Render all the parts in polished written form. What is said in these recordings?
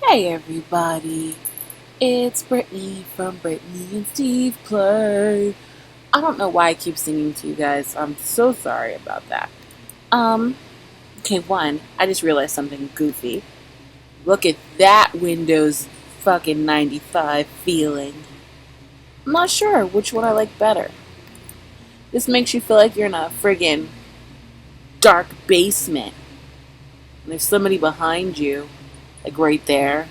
Hey everybody, it's Brittany from Brittany&StevePlay. I don't know why I keep singing to you guys. I'm so sorry about that. Um, okay, one, I just realized something goofy. Look at that Windows fucking 95 feeling. I'm not sure which one I like better. This makes you feel like you're in a friggin' dark basement. And there's somebody behind you, like right there.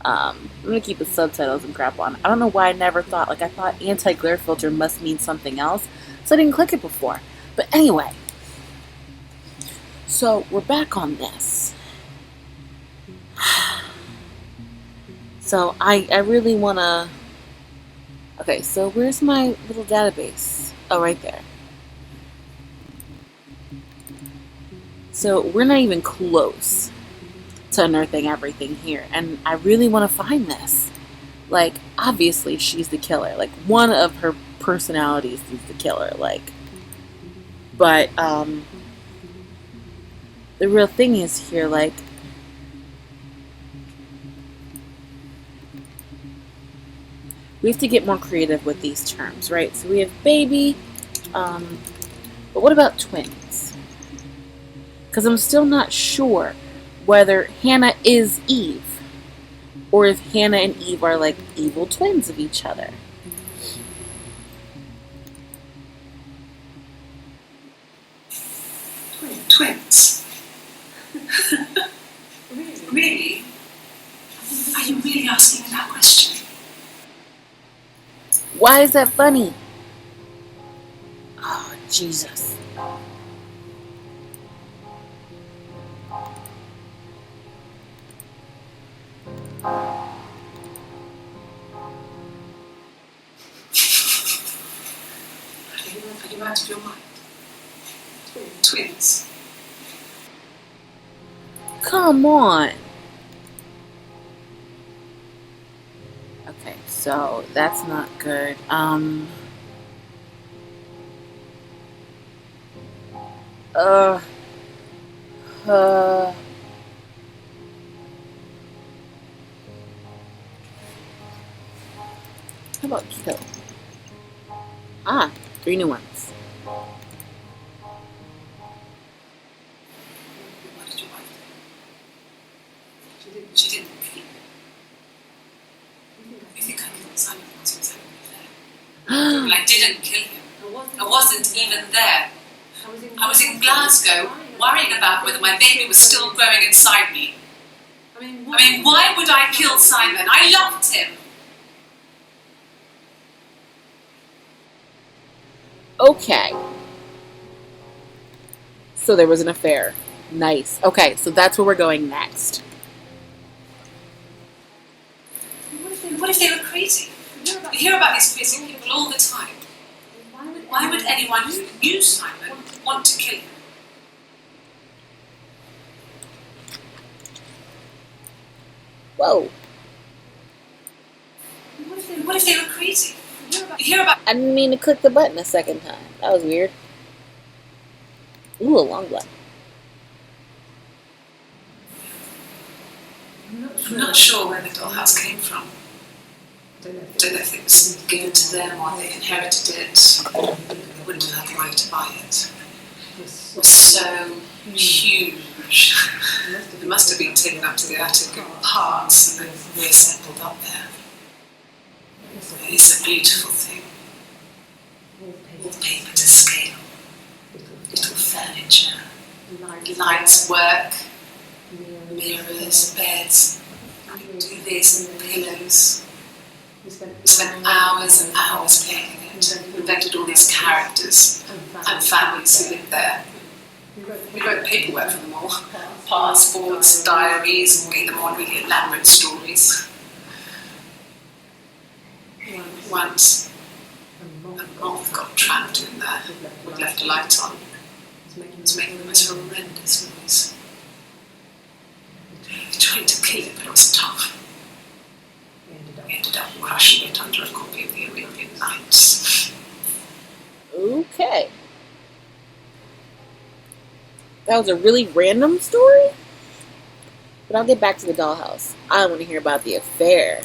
I'm gonna keep the subtitles and crap on. I don't know why I never thought, I thought anti-glare filter must mean something else, so I didn't click it before. But anyway, so we're back on this. So I really wanna, okay, so where's my little database? Oh, right there. So we're not even close to unearthing everything here, and I really want to find this. Like, obviously she's the killer. Like, one of her personalities is the killer. But the real thing is here, we have to get more creative with these terms, right? So we have baby, but what about twins? Because I'm still not sure whether Hannah is Eve, or if Hannah and Eve are like evil twins of each other. Twins? Really? Are you really asking me that question? Why is that funny? Oh, Jesus. Are you out of your mind? Twins? Come on. Okay, so that's not good. Uh, uh, how about kill? Ah, 3 new ones. What did your wife do? She didn't keep it. You think I killed Simon because he was having an affair? Well, I didn't kill him. I wasn't even there. I was in Glasgow, worrying about whether my baby was still growing inside me. I mean, why would I kill Simon? I loved him. Okay. So there was an affair. Nice. Okay, so that's where we're going next. What if they were crazy? You hear about these crazy people all the time. Why would anyone who knew Simon want to kill him? Whoa. What if they were crazy? You hear about... I didn't mean to click the button a second time. That was weird. Ooh, a long one. I'm not sure where the dollhouse came from. I don't know if it was given to them or they inherited it. They wouldn't have had the right to buy it. It was so huge. It must have been taken up to the attic in parts and then reassembled up there. It's a beautiful thing. Wallpaper to scale. Little furniture. Lights work. Mirrors, beds, duvets and pillows. We spent hours and hours playing it. We invented all these characters and families who lived there. We wrote paperwork for them all. Passports, diaries, and gave them all really elaborate stories. Once, a moth got trapped in there. We left a light on. It was making the most horrendous noise. We tried to kill it, but it was tough. We ended up crushing it under a copy of the Arabian Nights. Okay. That was a really random story? But I'll get back to the dollhouse. I want to hear about the affair.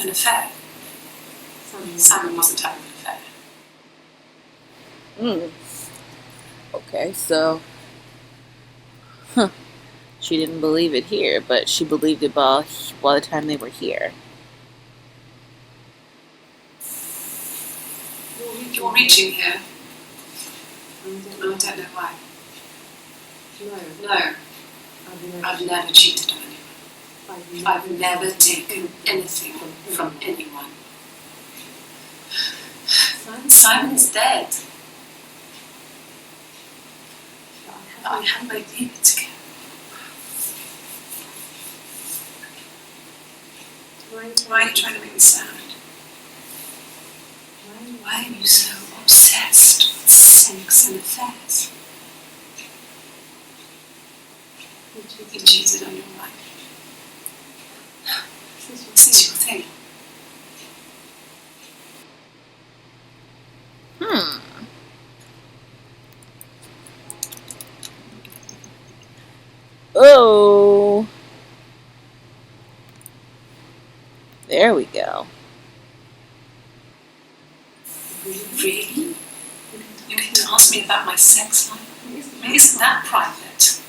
An affair? Simon wasn't having an affair. Hmm. Okay, so she didn't believe it here, but she believed it by the time they were here. You're reaching here. I don't know why. No, I've never cheated on anyone. I've never taken anything from anyone. Simon's dead. I had my baby together. Why are you trying to make me sad? Why are you so obsessed with sex and affairs? You cheated on your wife. This is your thing. Oh, there we go. Really? You came to ask me about my sex life? Isn't that private?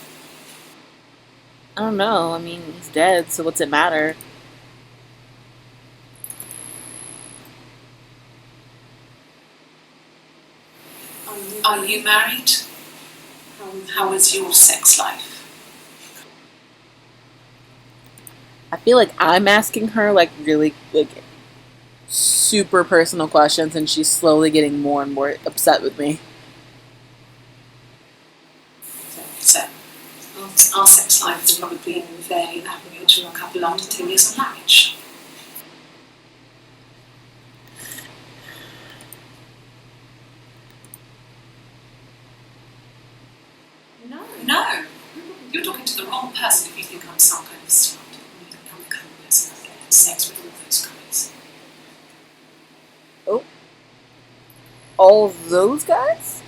I don't know. I mean, he's dead, so what's it matter? Are you married? How is your sex life? I feel like I'm asking her like really like super personal questions, and she's slowly getting more and more upset with me. So, our sex life is probably fairly average for a couple after 10 years of marriage. No, you're talking to the wrong person if you think I'm some kind of slut. I'm the kind of person that has sex with all those guys. Oh, all of those guys?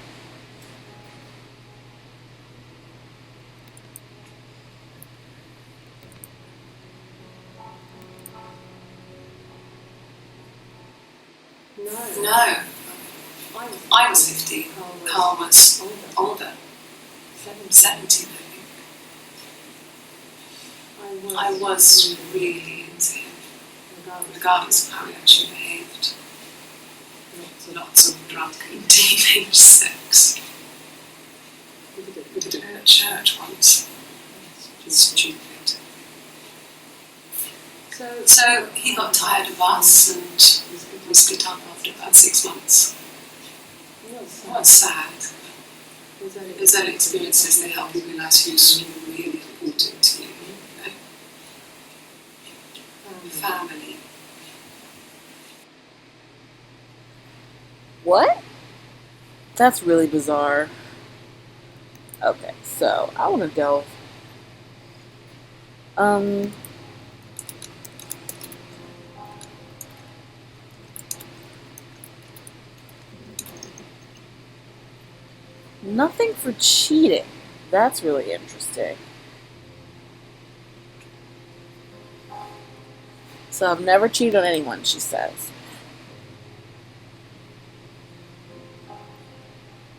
No, I was 50. Carl was older, 70 maybe. I was really into him, regardless of how he actually behaved. Lots of drunken teenage sex. We did it at church once. Stupid. So he got tired of us and we split up after about 6 months. It was sad. Those early experiences, they help you realise who's really important to you, you know? Family. What? That's really bizarre. Okay, so I want to delve. Nothing for cheating. That's really interesting. So I've never cheated on anyone, she says.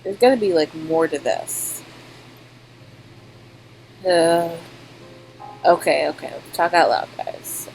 There's gotta be like more to this. Okay. Talk out loud, guys.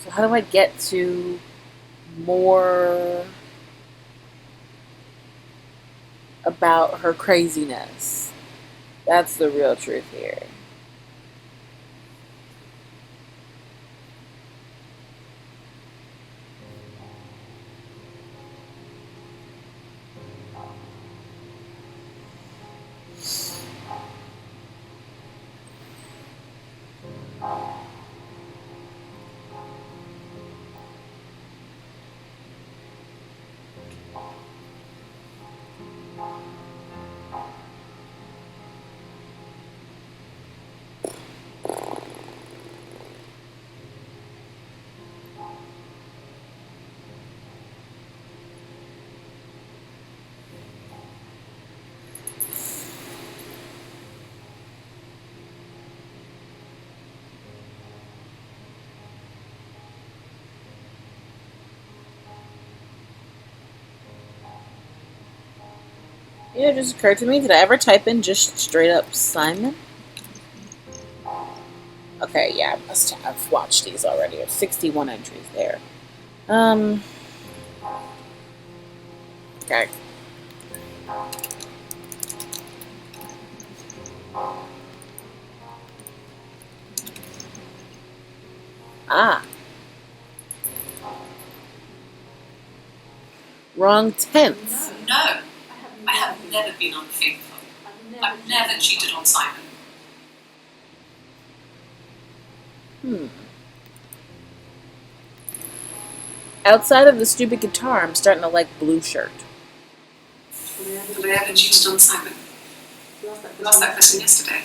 So how do I get to more about her craziness? That's the real truth here. Yeah, it just occurred to me. Did I ever type in just straight up Simon? Okay, yeah, I must have watched these already. There's 61 entries there. Okay. Ah, wrong tense. No, I have never been unfaithful. I've never cheated on Simon. Outside of the stupid guitar, I'm starting to like Blue Shirt. Have I ever cheated on Simon? I lost that question yesterday.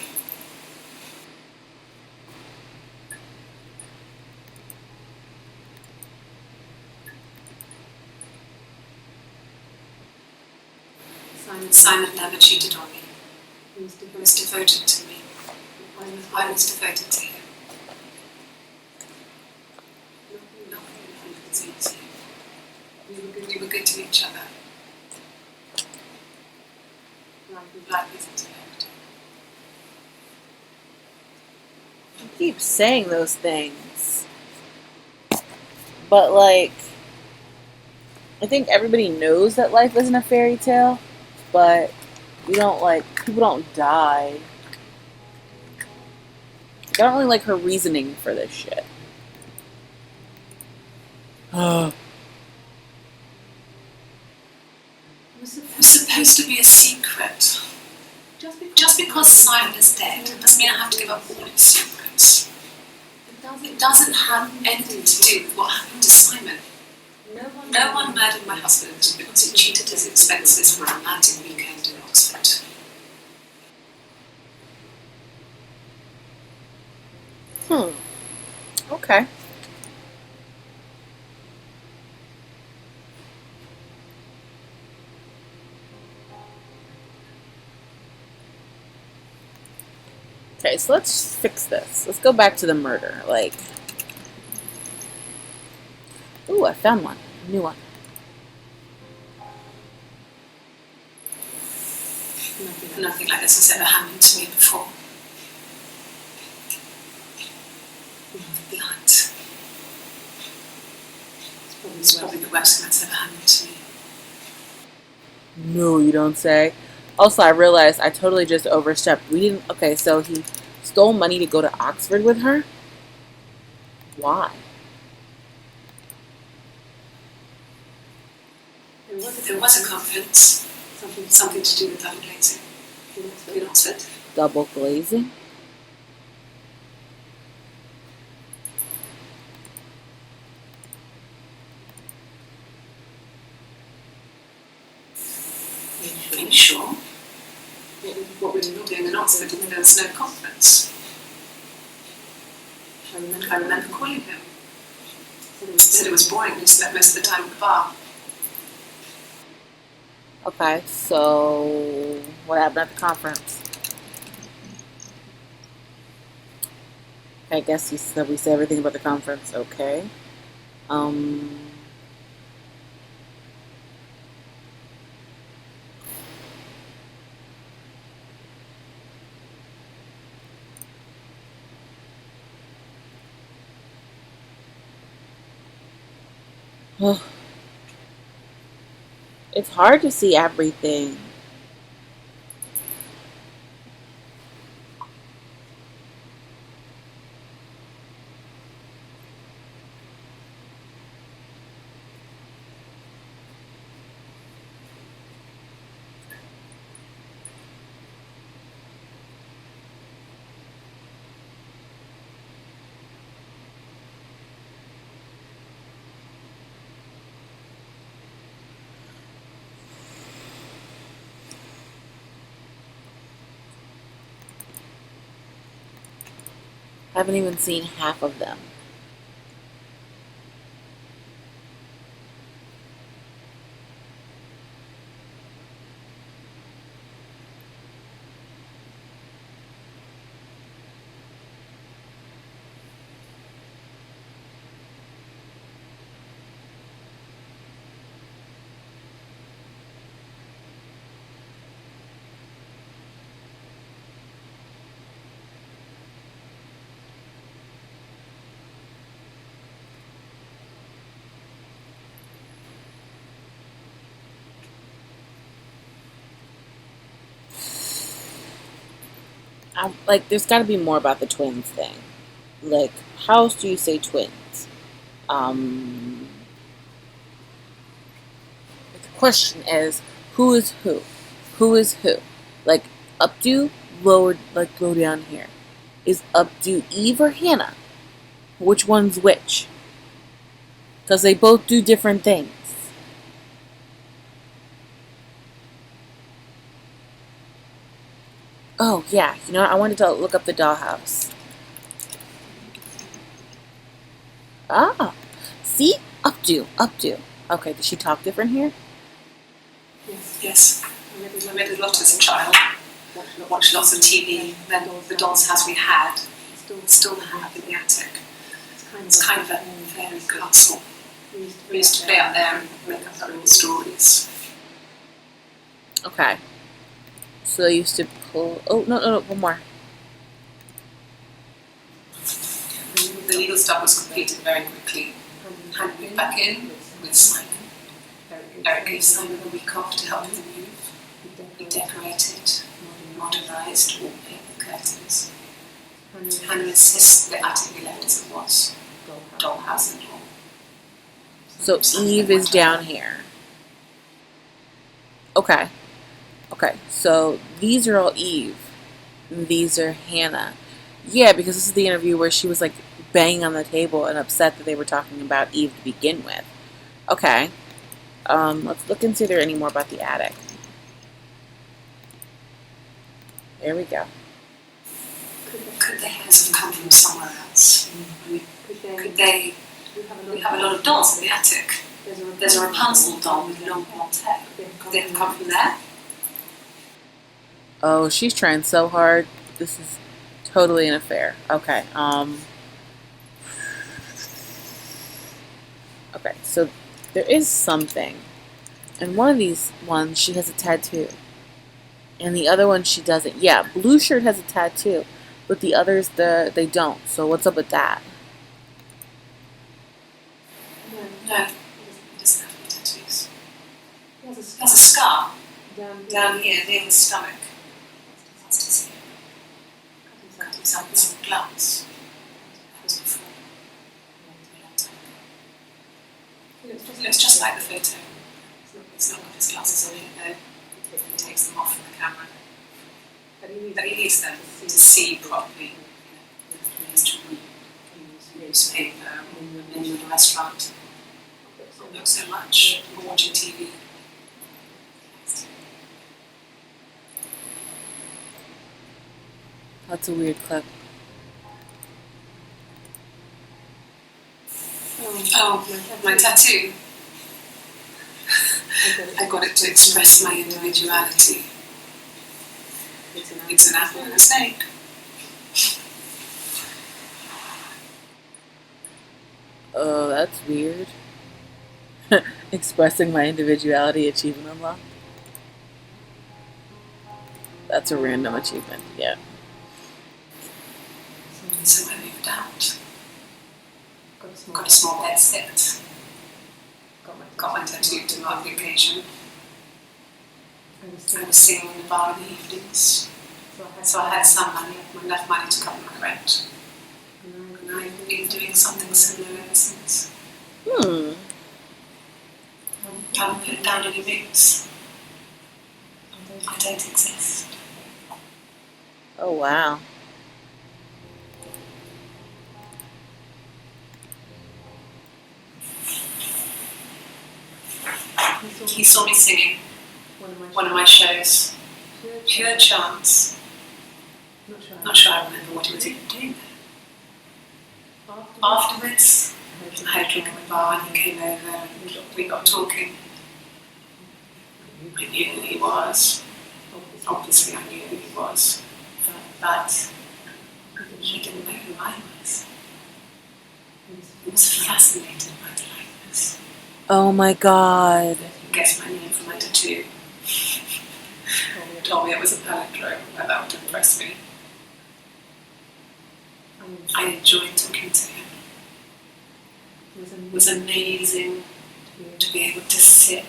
Simon never cheated on me. He was devoted to me. I was devoted to him. Nothing was easy. We were good to each other. Life isn't perfect. You keep saying those things. But, like, I think everybody knows that life isn't a fairy tale, but you don't, like, people don't die. I don't really like her reasoning for this shit. It was supposed to be a secret. Just because Simon is dead doesn't mean I have to give up all its secrets. It doesn't have anything to do with what happened to Simon. No one murdered my husband because he cheated his expenses for a romantic weekend in Oxford. Okay. Okay, so let's fix this. Let's go back to the murder. Like, ooh, I found one. A new one. Nothing like this has ever happened to me before. Blood. It's probably the worst thing that's ever happened to me. No, you don't say. Also, I realized I totally just overstepped. We didn't. Okay, so he stole money to go to Oxford with her? Why? There was a conference. Something to do with double glazing. In Oxford. Double glazing? Are you sure? What were you doing in Oxford if there was no conference? I remember calling him. He said it was boring, he spent most of the time at the bar. Okay, so what happened at the conference? I guess he said we said everything about the conference. Okay. Um. It's hard to see everything. I haven't even seen half of them. Like, there's got to be more about the twins thing. Like, how else do you say twins? Um, the question is, who is who? Who is who? Like, updo, lower, like, go down here. Is updo Eve or Hannah? Which one's which? Because they both do different things. Oh, yeah. You know what? I wanted to look up the dollhouse. Ah. See? Updo. Okay, does she talk different here? Yes. I read a lot as a child. Watched lots of TV. Then the doll's house we had, still have in the attic. It's kind of a fairy castle. We used to play up there and make up our own stories. Okay. So they used to pull... Oh, no, one more. The legal stuff was completed very quickly. Handed me back in with Simon. Eric gave Simon a week off to help with the move. He decorated, modernised wallpaper, curtains. Hannah insists the attic be left as it was. Dollhouse and all. So Eve is down here. Okay, so these are all Eve. And these are Hannah. Yeah, because this is the interview where she was like banging on the table and upset that they were talking about Eve to begin with. Okay. Let's look and see if there any more about the attic. There we go. Could the hairs have come from somewhere else? Could they? We have a lot of dolls in the attic. There's a Rapunzel doll with long blonde hair. Could they have come from there? Oh, she's trying so hard. This is totally an affair. Okay. Okay, so there is something. And one of these ones, she has a tattoo. And the other one, she doesn't. Yeah, blue shirt has a tattoo. But the others, they don't. So what's up with that? No, he doesn't have any tattoos. He has a scar down here near the stomach. That's to see. Cut himself with some gloves. That was before. A long time ago. It looks just like the photo. He's not got his glasses on yet, though. He takes them off from the camera. But he needs them to see properly. He has to read newspaper or in the restaurant. Not so much watching TV. That's a weird clip. Oh, my tattoo. I got it to express my individuality. It's an apple and a snake. Oh, that's weird. Expressing my individuality, achievement unlocked. That's a random achievement, yeah. So I moved out. Got a small bed set. Got my tattoo to mark the occasion. I was singing in the bar in the evenings. So I had some money, enough money to cover my rent. And I've been doing something similar ever since. Haven't put it down any boots. I don't exist. Oh, wow. He saw me singing one of my shows. Pure chance. Not sure I remember what he was even doing there. Afterwards, I had a drink at the bar and he came over and we got talking. I knew who he was. Obviously I knew who he was. But he didn't know who I was. He was fascinated by the likeness. Oh my god. He guessed my name from my tattoo. Told me it was a palindrome and that would impress me. I enjoyed talking to him. It was amazing to be able to sit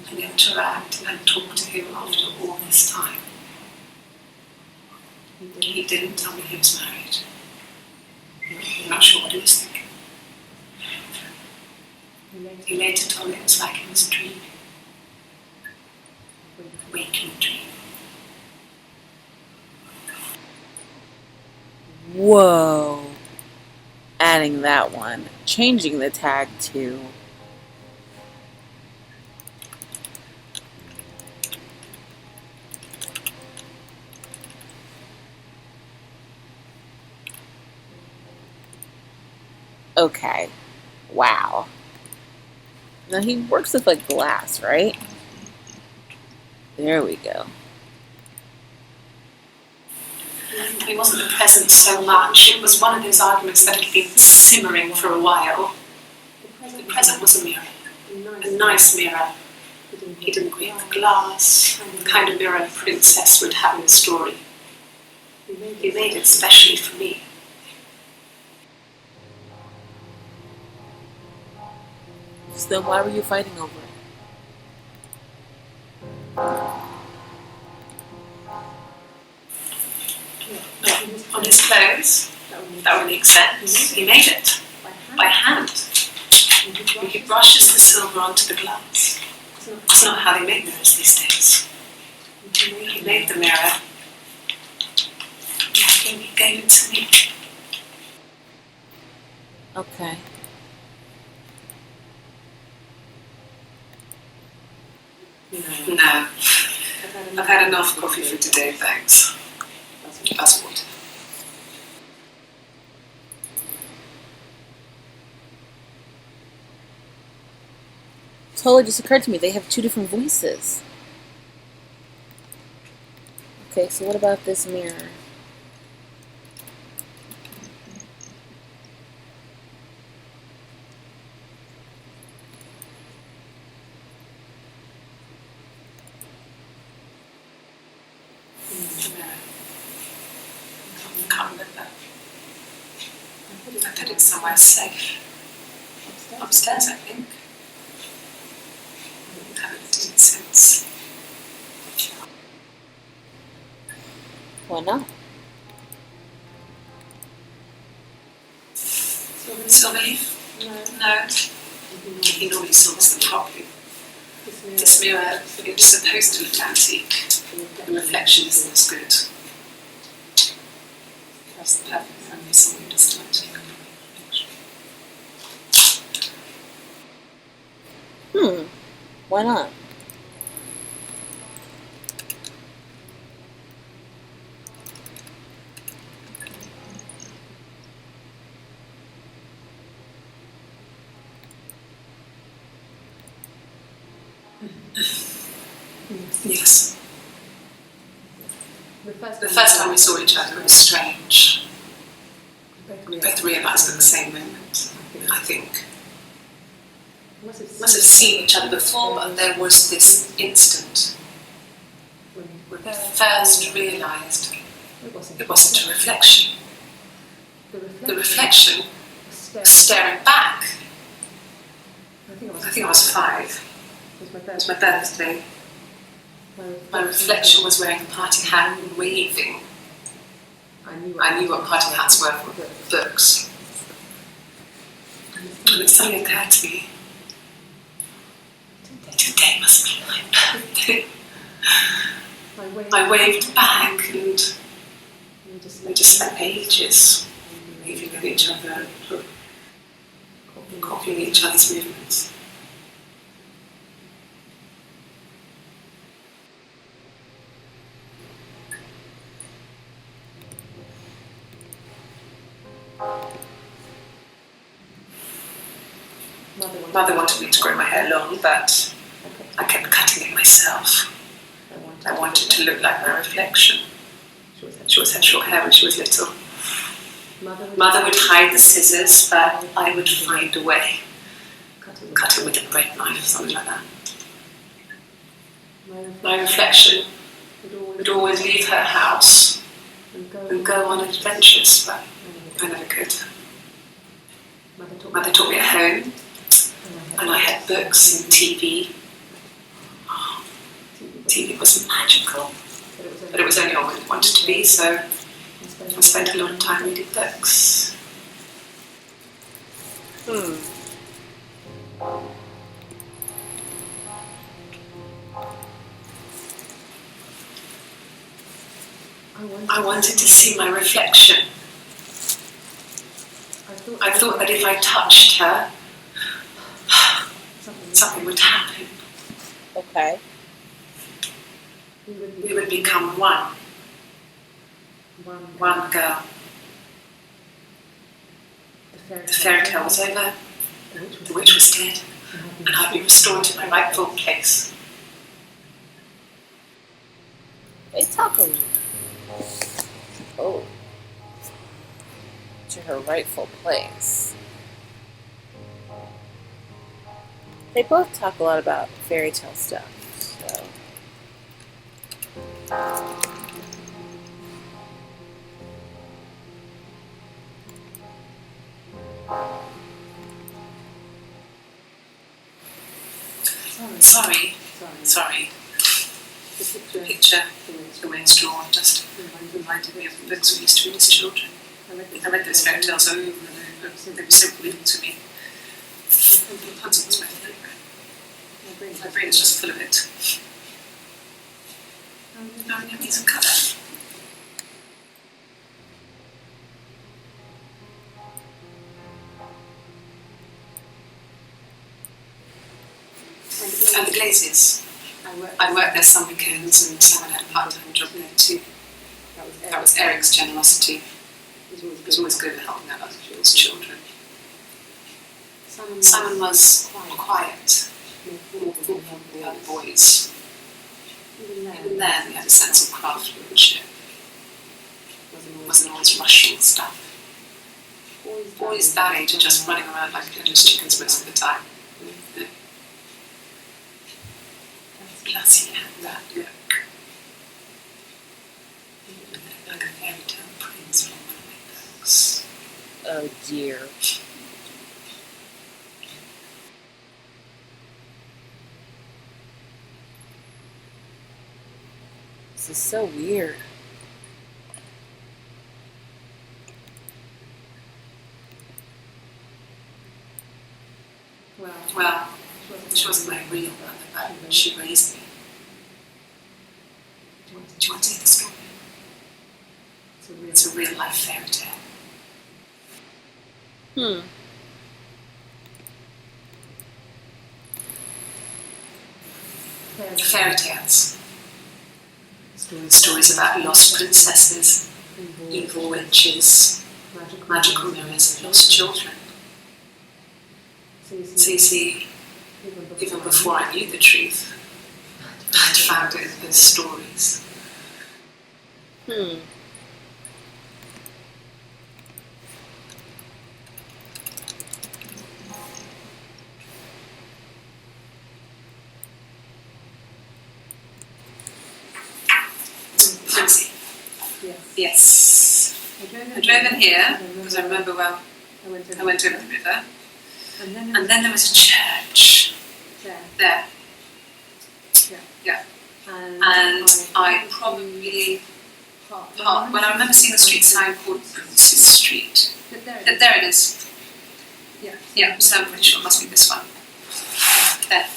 and interact and talk to him after all this time. He didn't tell me he was married. I'm not sure what he was thinking. He later told me it was like it was a dream. Waking dream. Whoa. Adding that one. Changing the tag to... Okay. Wow. Now he works with like glass, right? There we go. He wasn't present so much. It was one of those arguments that had been simmering for a while. The present was a mirror. A nice mirror. He didn't grate the glass. The kind of mirror a princess would have in a story. He made it specially for me. So then why were you fighting over it? On his clothes, that would make sense. He made it by hand. He brushes the silver onto the glass. That's not how they make mirrors these days. He made the mirror. He gave it to me. Okay. No. I've had enough coffee for today, thanks. That's water. Totally just occurred to me, they have two different voices. Okay, so what about this mirror? Can't remember. I put it somewhere safe. Upstairs, I think. I haven't seen it since. Why not? Silver leaf? No. He normally silvers them properly. This mirror, it's supposed to look antique. The reflection isn't as good. That's the perfect family, someone who doesn't like to take a reflection. Why not? Yes. The first time we saw each other, it was strange. We both realised at the same moment, I think. We must have seen each other before, but there was this instant when we first realised it wasn't a reflection. The reflection was staring back. I think I was 5. It was my birthday. My reflection was wearing a party hat and waving. I knew what party hats were from books. And it suddenly occurred to me, today must be my birthday. I waved back and we just spent ages waving at each other, copying each other's movements. Mother wanted me to grow my hair long, but I kept cutting it myself. I wanted to look like my reflection. She always had short hair when she was little. Mother would hide the scissors, but I would find a way. Cut it with a bread knife or something like that. My reflection would always leave her house and go on adventures, but I never could. Mother taught me at home, and I had books and TV. TV was magical, but it was only on when it wanted to be, so spent a lot of time reading books. I wanted to see my reflection. I thought that if I touched her, something would happen. Okay. We would become one. One girl. The fairy tale was over, the witch was dead, and I'd be restored to my rightful place. They talk a little. Oh. To her rightful place. They both talk a lot about fairy tale stuff, so. Sorry. The picture, the way it's drawn, just reminded me of the books we used to read as children. I read those fairy tales over and over. They were so believable to me. Rapunzel was my favourite. My brain is just full of it. Now I need some colour. And the Glazes. I worked there some weekends and someone had a part-time job there too. That was Eric's generosity. He was always good at helping out other children. Simon was quiet, more thoughtful than the other boys. Even then, he had a sense of craftsmanship. Wasn't always rushing stuff. Boys that age are just running around like headless chickens most of the time. Plus, he had that look. Like a fairy tale prince from one of my books. Oh dear. This is so weird. Well, she wasn't my real mother, but she raised me. Do you want to hear the story? It's a real life fairy tale. Fairy tales. Stories about lost princesses, evil witches, magical mirrors, and lost children. So you see, even before I knew the truth, I'd found it in those stories. Fancy. Yes. I drove in here because I remember well. I went over the river, and then there was a church there. Yeah. And I probably parked. Well, I remember seeing a street sign called Bruce's Street. There it is. Yeah. So I'm pretty sure it must be this one. There.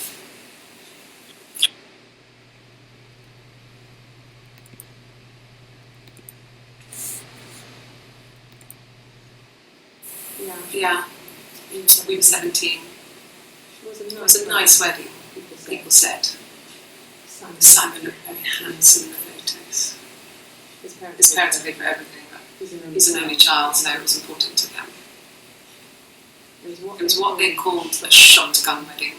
Yeah. We were 17. It was a nice wedding, people said. Simon looked very handsome in the photos. His parents paid for everything, but he's an only child, so it was important to them. It was what they called the shotgun wedding.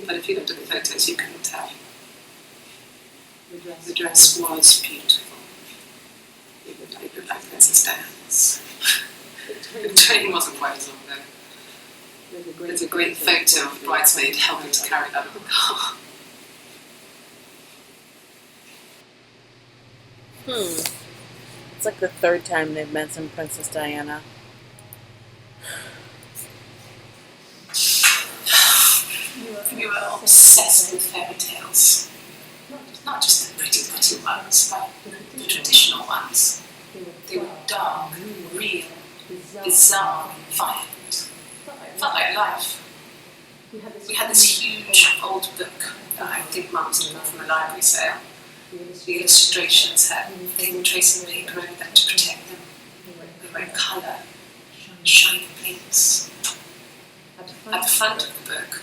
But if you looked at the photos, you couldn't tell. The dress was beautiful. It looked like Princess Diana's. The train wasn't quite as long though. There's a great photo of a bridesmaid helping to carry that in the car. It's like the third time they've mentioned Princess Diana. We were obsessed with fairy tales. Not just the pretty ones, but the traditional ones. They were dark, real, bizarre, violent. Felt like life. We had this huge old book that I think Mum was from a library sale. The illustrations had thin tracing paper over them to protect them. They were in colour, shiny paints. At the front of the book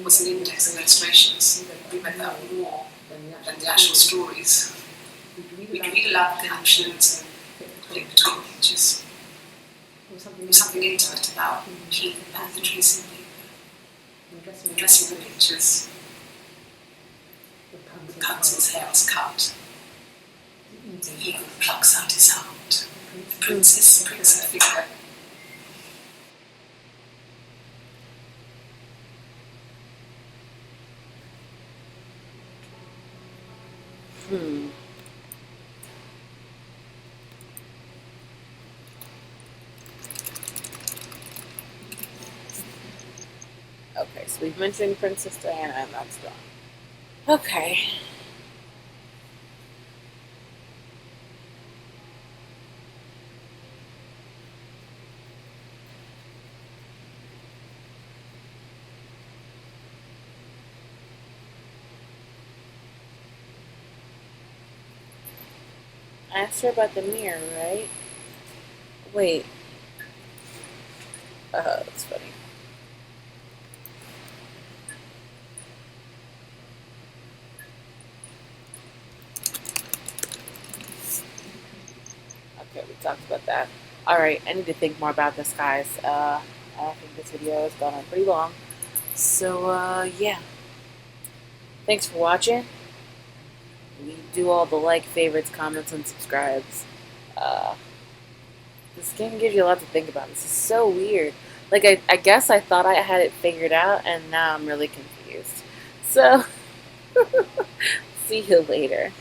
was an index of illustrations. We read that more than the actual stories. We'd read aloud the captions and flick between pages. There was something intimate about peeling back the tracing paper and dressing the pictures. Rapunzel's hair was cut. The eagle plucks out his heart. The princess pricks her finger. Okay, so we've mentioned Princess Diana, and that's done. Okay. I asked her about the mirror, right? Wait. That's funny. Okay, we talked about that. Alright, I need to think more about this, guys. I think this video has gone on pretty long. So, yeah. Thanks for watching. We do all the like, favorites, comments, and subscribes. This game gives you a lot to think about. This is so weird. Like, I guess I thought I had it figured out, and now I'm really confused. So, see you later.